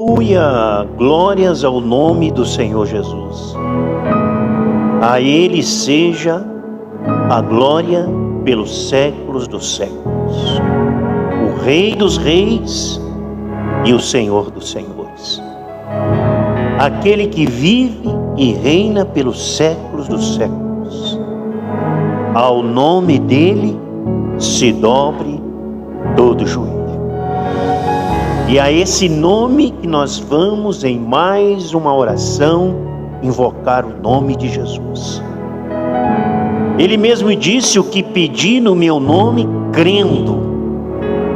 Aleluia! Glórias ao nome do Senhor Jesus. A Ele seja a glória pelos séculos dos séculos. O Rei dos reis e o Senhor dos senhores. Aquele que vive e reina pelos séculos dos séculos. Ao nome dele se dobre todo joelho. E a esse nome que nós vamos, em mais uma oração, invocar o nome de Jesus. Ele mesmo disse: o que pedir no meu nome, crendo,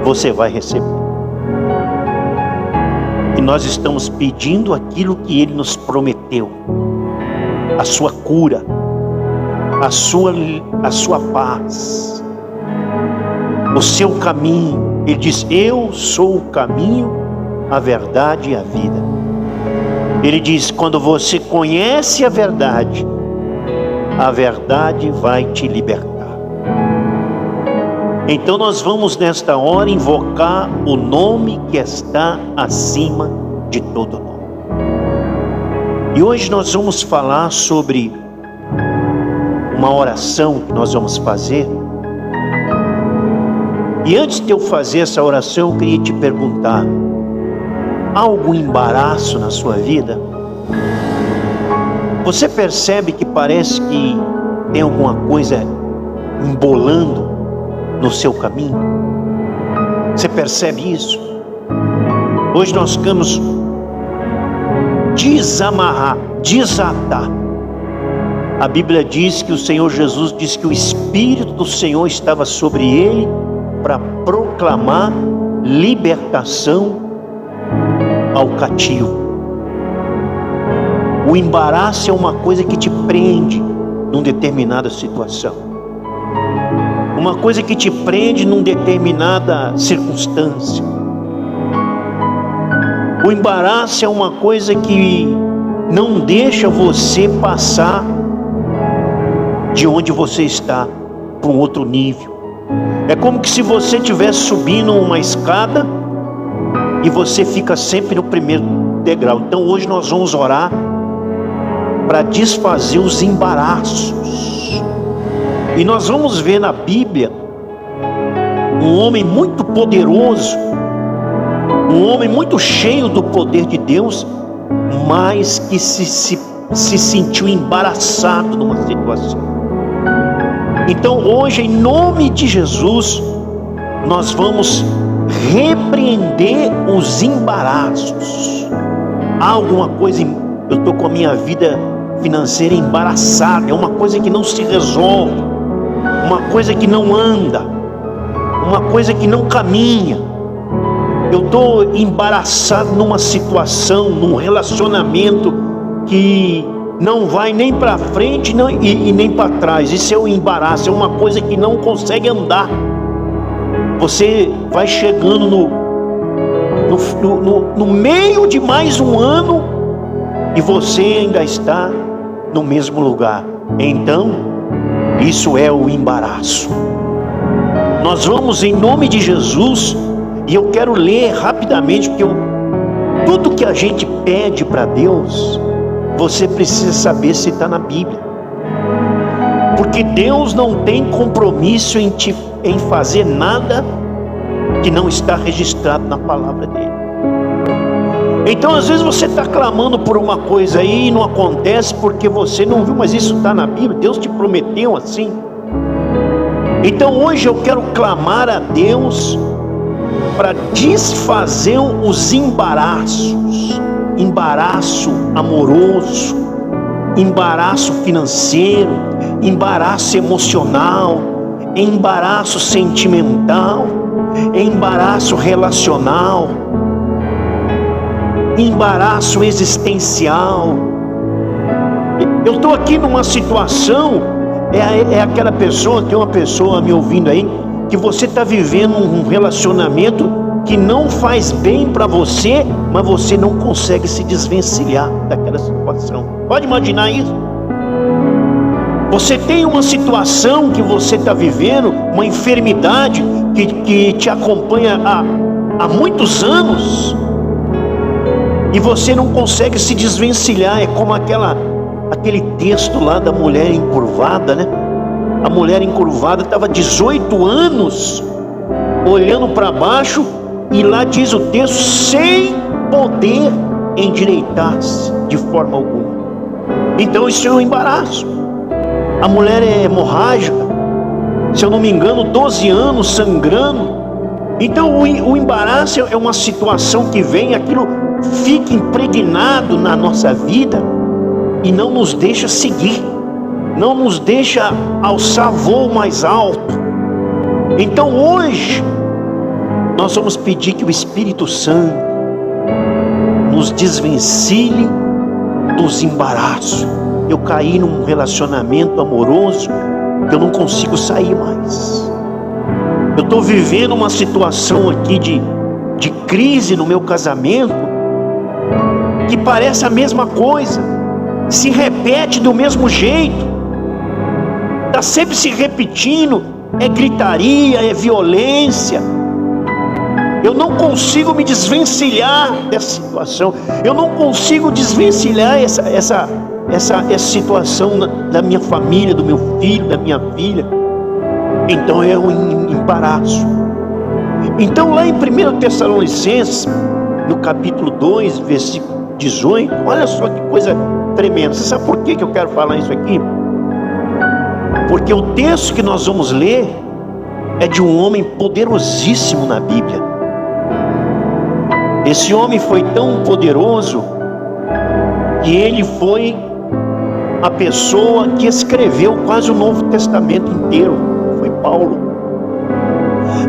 você vai receber. E nós estamos pedindo aquilo que Ele nos prometeu: a sua cura, a sua paz, o seu caminho. Ele diz: eu sou o caminho, a verdade e a vida. Ele diz: quando você conhece a verdade vai te libertar. Então nós vamos nesta hora invocar o nome que está acima de todo nome. E hoje nós vamos falar sobre uma oração que nós vamos fazer. E antes de eu fazer essa oração, eu queria te perguntar: há algum embaraço na sua vida? Você percebe que parece que tem alguma coisa embolando no seu caminho? Você percebe isso? Hoje nós queremos desamarrar, desatar. A Bíblia diz que o Senhor Jesus disse que o Espírito do Senhor estava sobre ele para proclamar libertação ao cativo. O embaraço é uma coisa que te prende numa determinada situação, uma coisa que te prende numa determinada circunstância. O embaraço é uma coisa que não deixa você passar de onde você está para um outro nível. É como que se você estivesse subindo uma escada e você fica sempre no primeiro degrau. Então hoje nós vamos orar para desfazer os embaraços. E nós vamos ver na Bíblia um homem muito poderoso, um homem muito cheio do poder de Deus, mas que se sentiu embaraçado numa situação. Então hoje, em nome de Jesus, nós vamos repreender os embaraços. Há alguma coisa, eu estou com a minha vida financeira embaraçada, é uma coisa que não se resolve, uma coisa que não anda, uma coisa que não caminha. Eu estou embaraçado numa situação, num relacionamento que não vai nem para frente e nem para trás. Isso é um embaraço, é uma coisa que não consegue andar. Você vai chegando no meio de mais um ano e você ainda está no mesmo lugar. Então, isso é o embaraço. Nós vamos, em nome de Jesus, e eu quero ler rapidamente, porque tudo que a gente pede para Deus, você precisa saber se está na Bíblia. Porque Deus não tem compromisso em fazer nada que não está registrado na palavra dele. Então às vezes você está clamando por uma coisa aí e não acontece porque você não viu, mas isso está na Bíblia, Deus te prometeu assim. Então hoje eu quero clamar a Deus para desfazer os embaraços. Embaraço amoroso, embaraço financeiro, embaraço emocional, embaraço sentimental, embaraço relacional, embaraço existencial. Eu estou aqui numa situação, é aquela pessoa, tem uma pessoa me ouvindo aí, que você está vivendo um relacionamento que não faz bem para você, mas você não consegue se desvencilhar daquela situação. Pode imaginar isso? Você tem uma situação que você está vivendo, uma enfermidade que te acompanha há muitos anos, e você não consegue se desvencilhar. É como aquele texto lá da mulher encurvada, né? A mulher encurvada estava 18 anos olhando para baixo, e lá diz o texto, sem poder endireitar-se de forma alguma. Então isso é um embaraço. A mulher é hemorrágica, se eu não me engano, 12 anos sangrando. Então o embaraço é uma situação que vem, aquilo fica impregnado na nossa vida e não nos deixa seguir, não nos deixa alçar voo mais alto. Então hoje nós vamos pedir que o Espírito Santo nos desvencilhe dos embaraços. Eu caí num relacionamento amoroso que eu não consigo sair mais. Eu estou vivendo uma situação aqui de crise no meu casamento, que parece a mesma coisa, se repete do mesmo jeito, está sempre se repetindo, é gritaria, é violência. Eu não consigo me desvencilhar dessa situação, eu não consigo desvencilhar essa situação da minha família, do meu filho, da minha filha. Então é um embaraço. Então lá em 1 Tessalonicenses, no capítulo 2, versículo 18, olha só que coisa tremenda. Você sabe por que eu quero falar isso aqui? Porque o texto que nós vamos ler é de um homem poderosíssimo na Bíblia. Esse homem foi tão poderoso que ele foi a pessoa que escreveu quase o Novo Testamento inteiro. Foi Paulo.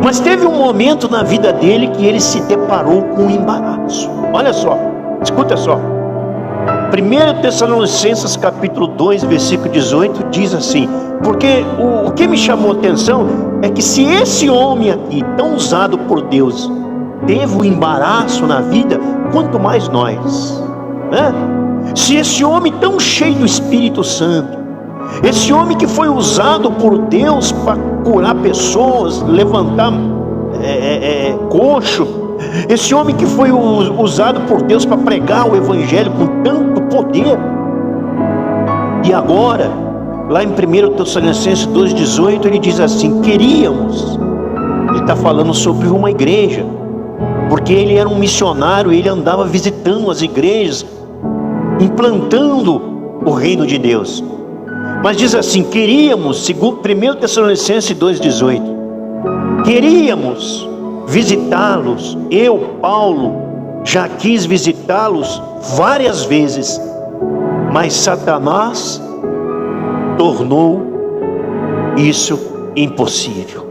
Mas teve um momento na vida dele que ele se deparou com um embaraço. Olha só, escuta só. 1 Tessalonicenses capítulo 2, versículo 18 diz assim: porque o que me chamou a atenção é que se esse homem aqui, tão usado por Deus, teve um embaraço na vida, quanto mais nós, né? Se esse homem tão cheio do Espírito Santo, esse homem que foi usado por Deus para curar pessoas, levantar coxo, esse homem que foi usado por Deus para pregar o Evangelho com tanto poder, e agora, lá em 1 Tessalonicenses 2,18, ele diz assim: queríamos, ele está falando sobre uma igreja, porque ele era um missionário, ele andava visitando as igrejas, implantando o reino de Deus. Mas diz assim: queríamos, segundo 1 Tessalonicenses 2,18, queríamos visitá-los. Eu, Paulo, já quis visitá-los várias vezes, mas Satanás tornou isso impossível.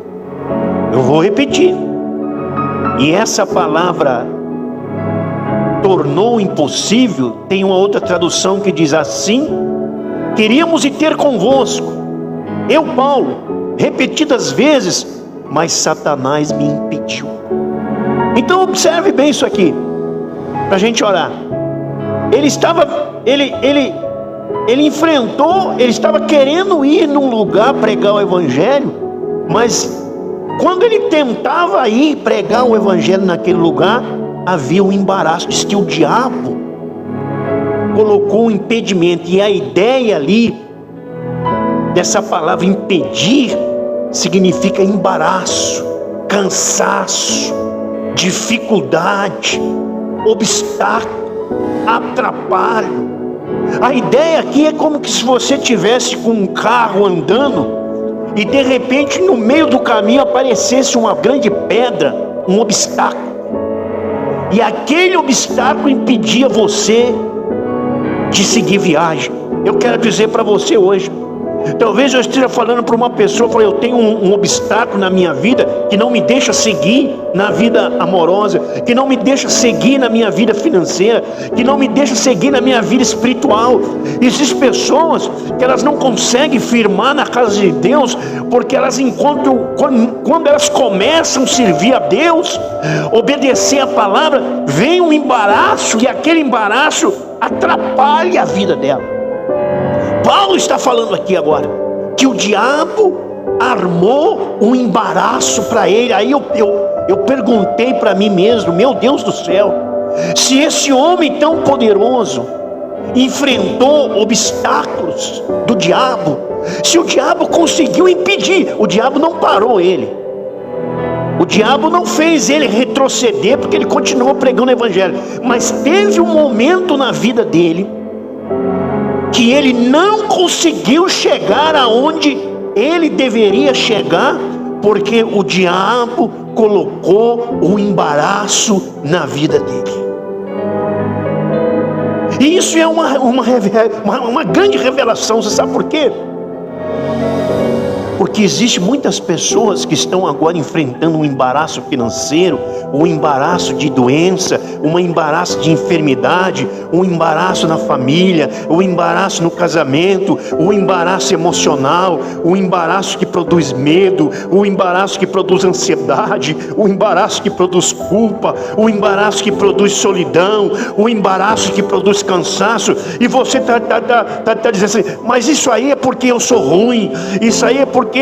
Eu vou repetir. E essa palavra tornou impossível tem uma outra tradução que diz assim: queríamos ir ter convosco, eu, Paulo, repetidas vezes, mas Satanás me impediu. Então observe bem isso aqui, para a gente orar. Ele enfrentou, ele estava querendo ir num lugar pregar o Evangelho, mas quando ele tentava ir pregar o Evangelho naquele lugar, havia um embaraço. Diz que o diabo colocou um impedimento, e a ideia ali dessa palavra impedir significa embaraço, cansaço, dificuldade, obstáculo, atrapalho. A ideia aqui é como que se você tivesse com um carro andando e de repente no meio do caminho aparecesse uma grande pedra, um obstáculo, e aquele obstáculo impedia você de seguir viagem. Eu quero dizer para você hoje, talvez eu esteja falando para uma pessoa, eu tenho um obstáculo na minha vida que não me deixa seguir na vida amorosa, que não me deixa seguir na minha vida financeira, que não me deixa seguir na minha vida espiritual. Existem pessoas que elas não conseguem firmar na casa de Deus, porque elas encontram, quando elas começam a servir a Deus, obedecer a palavra, vem um embaraço, e aquele embaraço atrapalha a vida dela. Paulo está falando aqui agora que o diabo armou um embaraço para ele. Aí eu perguntei para mim mesmo: meu Deus do céu, Se esse homem tão poderoso enfrentou obstáculos do diabo, se o diabo conseguiu impedir, o diabo não parou ele, o diabo não fez ele retroceder, porque ele continuou pregando o evangelho. Mas teve um momento na vida dele que ele não conseguiu chegar aonde ele deveria chegar, porque o diabo colocou um embaraço na vida dele. E isso é uma grande revelação. Você sabe por quê? Porque existem muitas pessoas que estão agora enfrentando um embaraço financeiro, um embaraço de doença, um embaraço de enfermidade, um embaraço na família, um embaraço no casamento, um embaraço emocional, um embaraço que produz medo, um embaraço que produz ansiedade, um embaraço que produz culpa, um embaraço que produz solidão, um embaraço que produz cansaço. E você tá dizendo assim: mas isso aí é porque eu sou ruim, isso aí é porque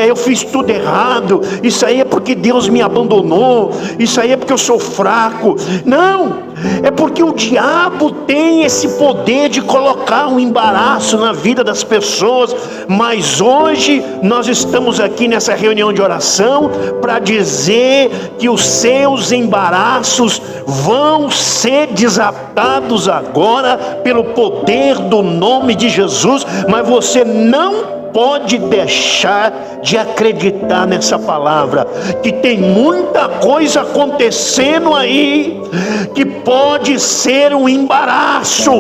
eu fiz tudo errado, isso aí é porque Deus me abandonou, isso aí é porque eu sou fraco. Não, é porque o diabo tem esse poder de colocar um embaraço na vida das pessoas. Mas hoje nós estamos aqui nessa reunião de oração para dizer que os seus embaraços vão ser desatados agora pelo poder do nome de Jesus. Mas você não pode deixar de acreditar nessa palavra, que tem muita coisa acontecendo aí que pode ser um embaraço.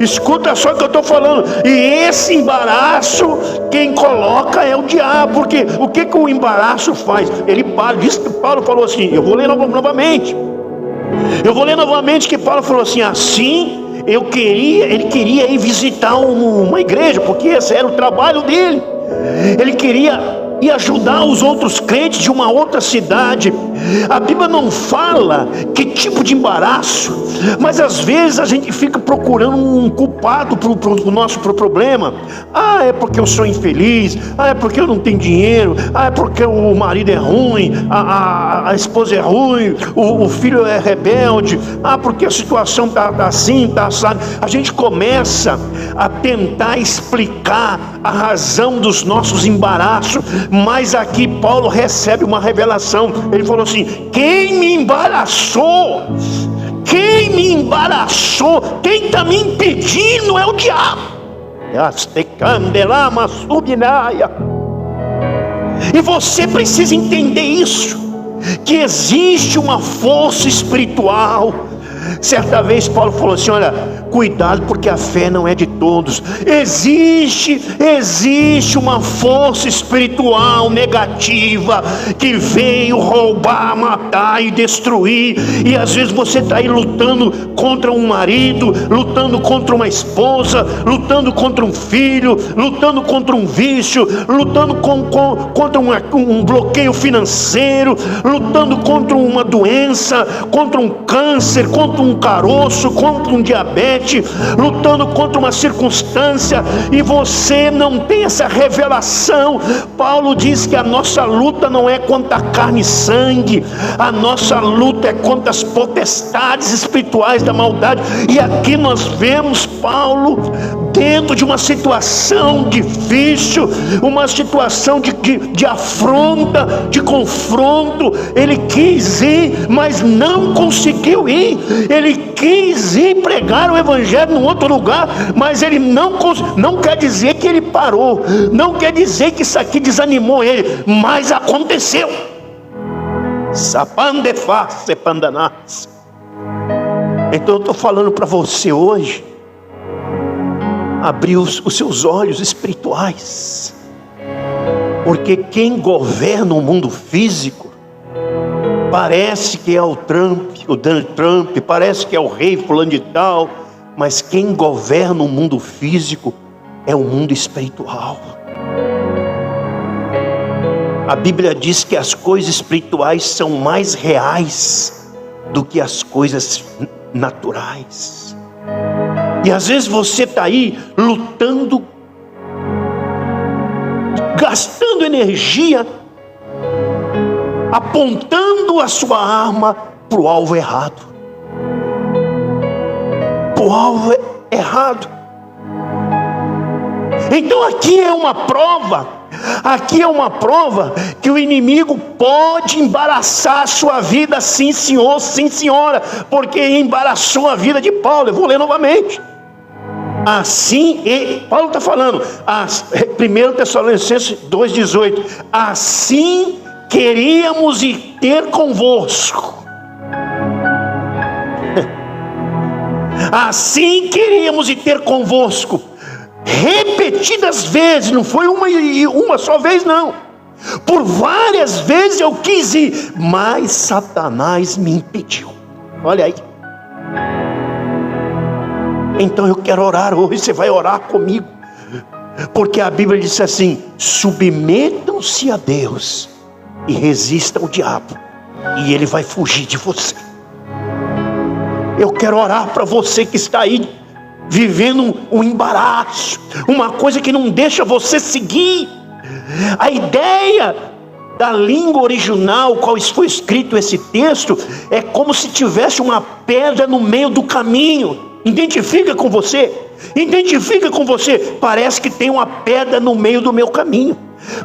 Escuta só o que eu estou falando. E esse embaraço, quem coloca é o diabo. Porque o que o embaraço faz? Ele para. Diz que Paulo falou assim, eu vou ler novamente. Eu vou ler novamente que Paulo falou assim: assim ele queria ir visitar uma igreja, porque esse era o trabalho dele. Ele queria ir ajudar os outros crentes de uma outra cidade. A Bíblia não fala que tipo de embaraço, mas às vezes a gente fica procurando um culpado para o nosso problema. Ah, é porque eu sou infeliz, ah, é porque eu não tenho dinheiro, ah, é porque o marido é ruim, a esposa é ruim, o filho é rebelde, ah, porque a situação está assim, está assado. A gente começa a tentar explicar a razão dos nossos embaraços. Mas aqui Paulo recebe uma revelação. Ele falou assim: quem me embaraçou? Quem me embaraçou? Quem está me impedindo é o diabo. E você precisa entender isso, que existe uma força espiritual. Certa vez Paulo falou assim: olha, cuidado, porque a fé não é de todos. Existe uma força espiritual negativa que veio roubar, matar e destruir. E às vezes você está aí lutando contra um marido, lutando contra uma esposa, lutando contra um filho, lutando contra um vício, lutando contra um bloqueio financeiro, lutando contra uma doença, contra um câncer, contra um caroço, contra um diabetes, lutando contra uma circunstância, e você não tem essa revelação. Paulo diz que a nossa luta não é contra carne e sangue, a nossa luta é contra as potestades espirituais da maldade. E aqui nós vemos Paulo dentro de uma situação difícil, uma situação de afronta, de confronto. Ele quis ir, mas não conseguiu ir. Ele quis ir pregar o evangelho em outro lugar, mas ele não quer dizer que ele parou, não quer dizer que isso aqui desanimou ele, mas aconteceu. Então eu estou falando para você hoje, abrir os seus olhos espirituais, porque quem governa o mundo físico parece que é o Donald Trump, parece que é o rei fulano de tal, mas quem governa o mundo físico é o mundo espiritual. A Bíblia diz que as coisas espirituais são mais reais do que as coisas naturais. E às vezes você está aí lutando, gastando energia, apontando a sua arma para o alvo errado. para o alvo errado. Então aqui é uma prova que o inimigo pode embaraçar a sua vida, sim senhor, sim senhora, porque embaraçou a vida de Paulo. Eu vou ler novamente. Assim, Paulo está falando, 1 Tessalonicenses 2,18: assim queríamos ir ter convosco. Assim queríamos ir ter convosco, repetidas vezes, não foi uma só vez não, por várias vezes eu quis ir, mas Satanás me impediu. Olha aí. Então eu quero orar hoje, você vai orar comigo, porque a Bíblia diz assim: submetam-se a Deus e resistam ao diabo, e ele vai fugir de você. Eu quero orar para você que está aí vivendo um embaraço, uma coisa que não deixa você seguir. A ideia da língua original, qual foi escrito esse texto, é como se tivesse uma pedra no meio do caminho. Identifica com você, parece que tem uma pedra no meio do meu caminho,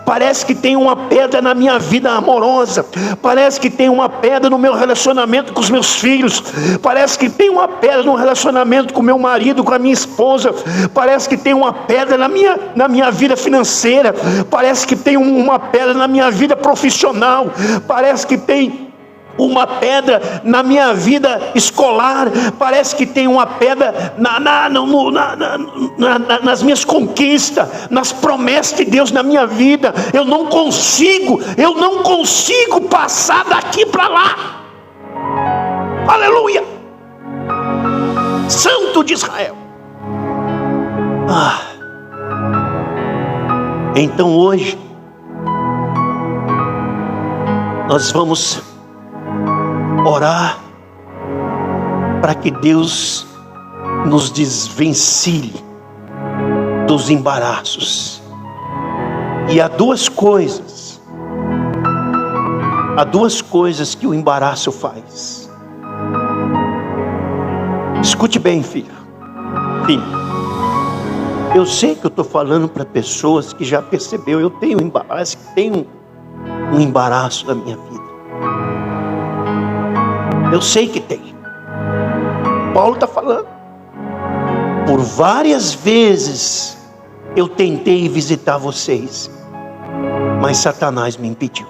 parece que tem uma pedra na minha vida amorosa, parece que tem uma pedra no meu relacionamento com os meus filhos, parece que tem uma pedra no relacionamento com meu marido, com a minha esposa, parece que tem uma pedra na minha vida financeira, parece que tem uma pedra na minha vida profissional, parece que tem uma pedra na minha vida escolar, parece que tem uma pedra nas minhas conquistas, nas promessas de Deus na minha vida. Eu não consigo passar daqui para lá. Aleluia, Santo de Israel. Então hoje nós vamos orar para que Deus nos desvencilhe dos embaraços. E há duas coisas que o embaraço faz. Escute bem, filho. Eu sei que eu estou falando para pessoas que já percebeu, eu tenho um embaraço na minha vida. Eu sei que tem. Paulo está falando. Por várias vezes eu tentei visitar vocês, mas Satanás me impediu.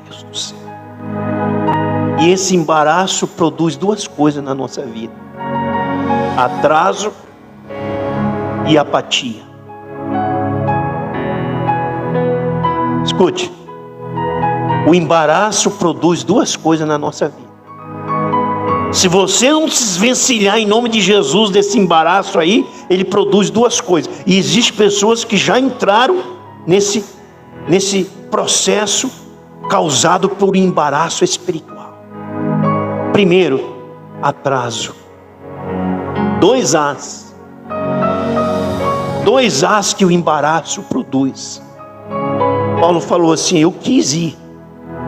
Deus do céu. E esse embaraço produz duas coisas na nossa vida: atraso e apatia. Escute. O embaraço produz duas coisas na nossa vida. Se você não se desvencilhar em nome de Jesus desse embaraço aí, ele produz duas coisas. E existem pessoas que já entraram nesse processo causado por embaraço espiritual. Primeiro, atraso. 2 As que o embaraço produz. Paulo falou assim: eu quis ir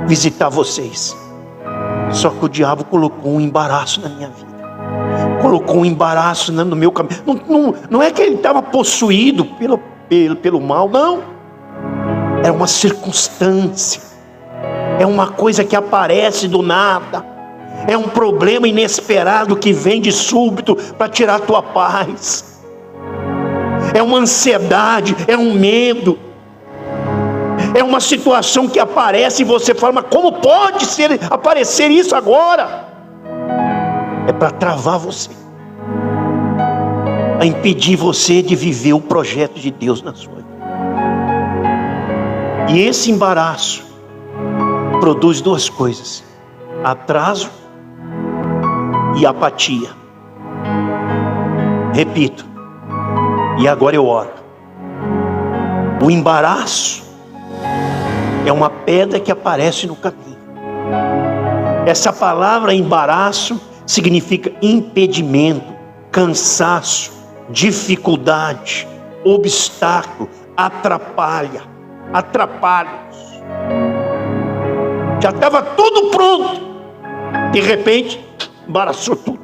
visitar vocês, só que o diabo colocou um embaraço na minha vida, colocou um embaraço no meu caminho. Não é que ele estava possuído pelo mal, não. É uma circunstância, é uma coisa que aparece do nada, é um problema inesperado que vem de súbito para tirar a tua paz, é uma ansiedade, é um medo, é uma situação que aparece e você fala: mas como pode aparecer isso agora? É para travar você, a impedir você de viver o projeto de Deus na sua vida. E esse embaraço produz duas coisas: atraso e apatia. Repito, e agora eu oro. O embaraço é uma pedra que aparece no caminho. Essa palavra embaraço significa impedimento, cansaço, dificuldade, obstáculo, atrapalhos. Já estava tudo pronto, De repente, embaraçou tudo.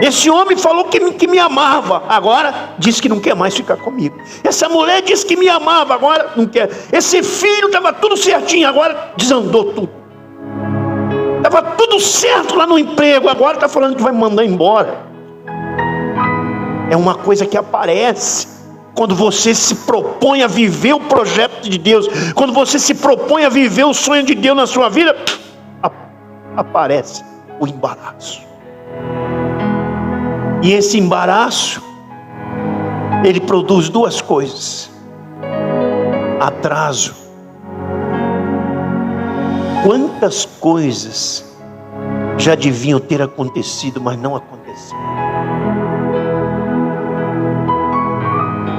Esse homem falou que me amava, agora diz que não quer mais ficar comigo. Essa mulher disse que me amava, agora não quer. Esse filho estava tudo certinho, agora desandou tudo. Estava tudo certo lá no emprego, agora está falando que vai me mandar embora. É uma coisa que aparece quando você se propõe a viver o projeto de Deus. Quando você se propõe a viver o sonho de Deus na sua vida, aparece o embaraço. E esse embaraço, ele produz duas coisas: atraso. Quantas coisas já deviam ter acontecido, mas não aconteceram?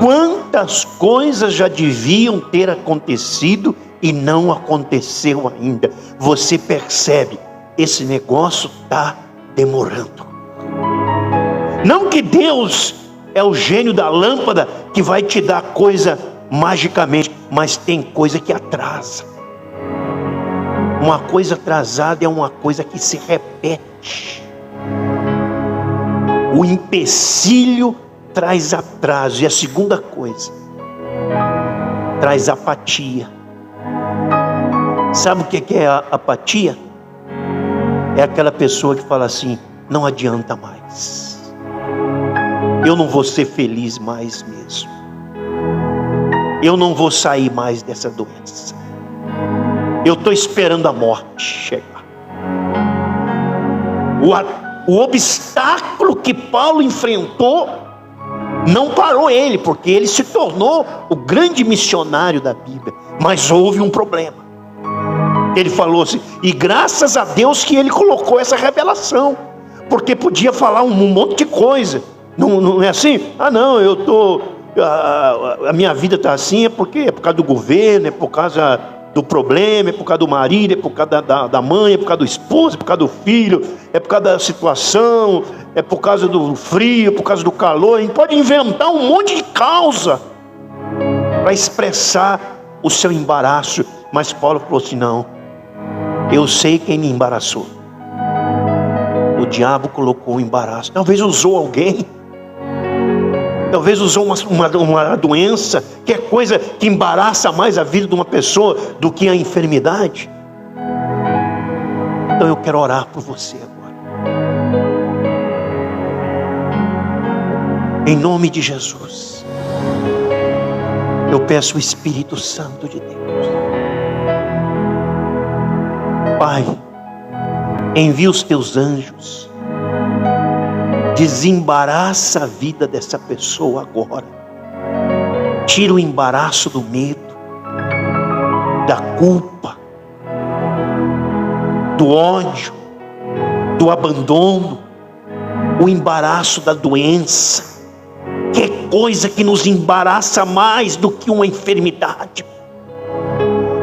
Quantas coisas já deviam ter acontecido e não aconteceu ainda? Você percebe, esse negócio está demorando. Não que Deus é o gênio da lâmpada que vai te dar coisa magicamente, mas tem coisa que atrasa. Uma coisa atrasada é uma coisa que se repete. O empecilho traz atraso. E a segunda coisa, traz apatia. Sabe o que é a apatia? É aquela pessoa que fala assim: não adianta mais. Eu não vou ser feliz mais mesmo. Eu não vou sair mais dessa doença. Eu estou esperando a morte chegar. O obstáculo que Paulo enfrentou não parou ele, porque ele se tornou o grande missionário da Bíblia. Mas houve um problema. Ele falou assim, e graças a Deus que ele colocou essa revelação, porque podia falar um monte de coisa. Não é assim? Ah não, eu tô, a minha vida está assim, é por causa do governo, é por causa do problema, é por causa do marido, é por causa da mãe, é por causa do esposo, é por causa do filho, é por causa da situação, é por causa do frio, é por causa do calor. A gente pode inventar um monte de causa para expressar o seu embaraço. Mas Paulo falou assim, não, eu sei quem me embaraçou. O diabo colocou o embaraço. Talvez usou alguém. Talvez usou uma doença, que é coisa que embaraça mais a vida de uma pessoa do que a enfermidade. Então eu quero orar por você agora. Em nome de Jesus, eu peço o Espírito Santo de Deus. Pai, envia os teus anjos. Desembaraça a vida dessa pessoa agora. Tira o embaraço do medo, da culpa, do ódio, do abandono, o embaraço da doença. Que coisa que nos embaraça mais do que uma enfermidade.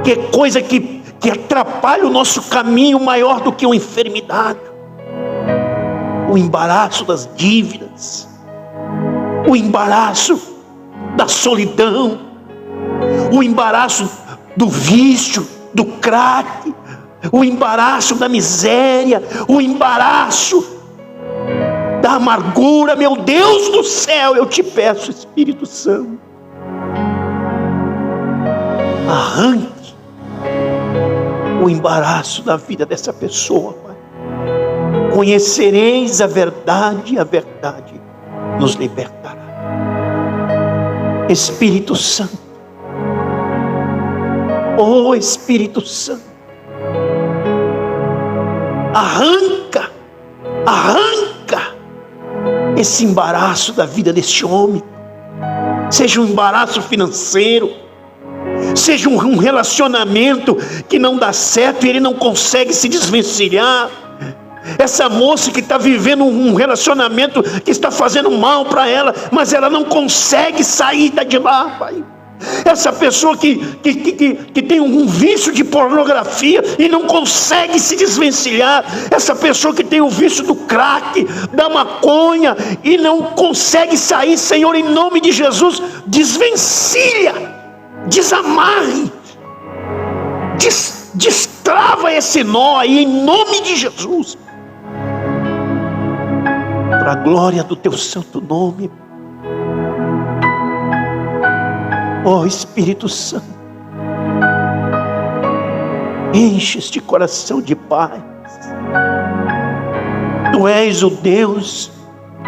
Que coisa que atrapalha o nosso caminho maior do que uma enfermidade. O embaraço das dívidas, o embaraço da solidão, o embaraço do vício, do crack, o embaraço da miséria, o embaraço da amargura. Meu Deus do céu, eu te peço, Espírito Santo, arranque o embaraço da vida dessa pessoa, Pai. Conhecereis a verdade nos libertará. Espírito Santo, oh Espírito Santo, arranca esse embaraço da vida desse homem. Seja um embaraço financeiro, seja um relacionamento que não dá certo e ele não consegue se desvencilhar. Essa moça que está vivendo um relacionamento que está fazendo mal para ela, mas ela não consegue sair de lá, Pai. Essa pessoa que tem um vício de pornografia e não consegue se desvencilhar. Essa pessoa que tem o vício do crack, da maconha e não consegue sair. Senhor, em nome de Jesus, desvencilha, desamarre, destrava esse nó aí em nome de Jesus. Para a glória do teu santo nome. Ó Espírito Santo, enche este coração de paz. Tu és o Deus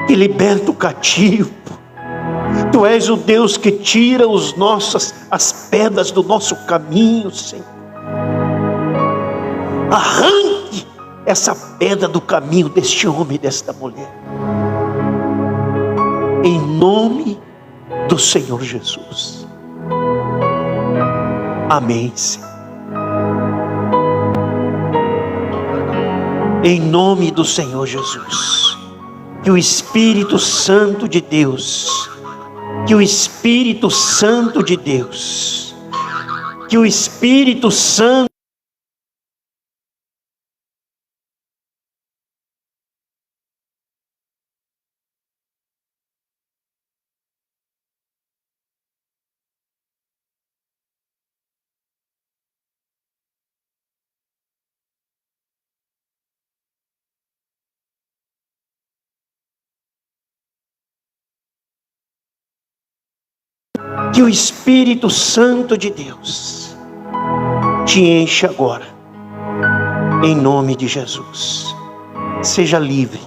que liberta o cativo. Tu és o Deus que tira as pedras do nosso caminho, Senhor. Arranque essa pedra do caminho deste homem e desta mulher. Em nome do Senhor Jesus. Amém, Senhor. Em nome do Senhor Jesus. Que o Espírito Santo de Deus, que o Espírito Santo de Deus, que o Espírito Santo que o Espírito Santo de Deus te enche agora, em nome de Jesus. Seja livre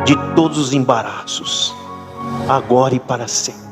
de todos os embaraços, agora e para sempre.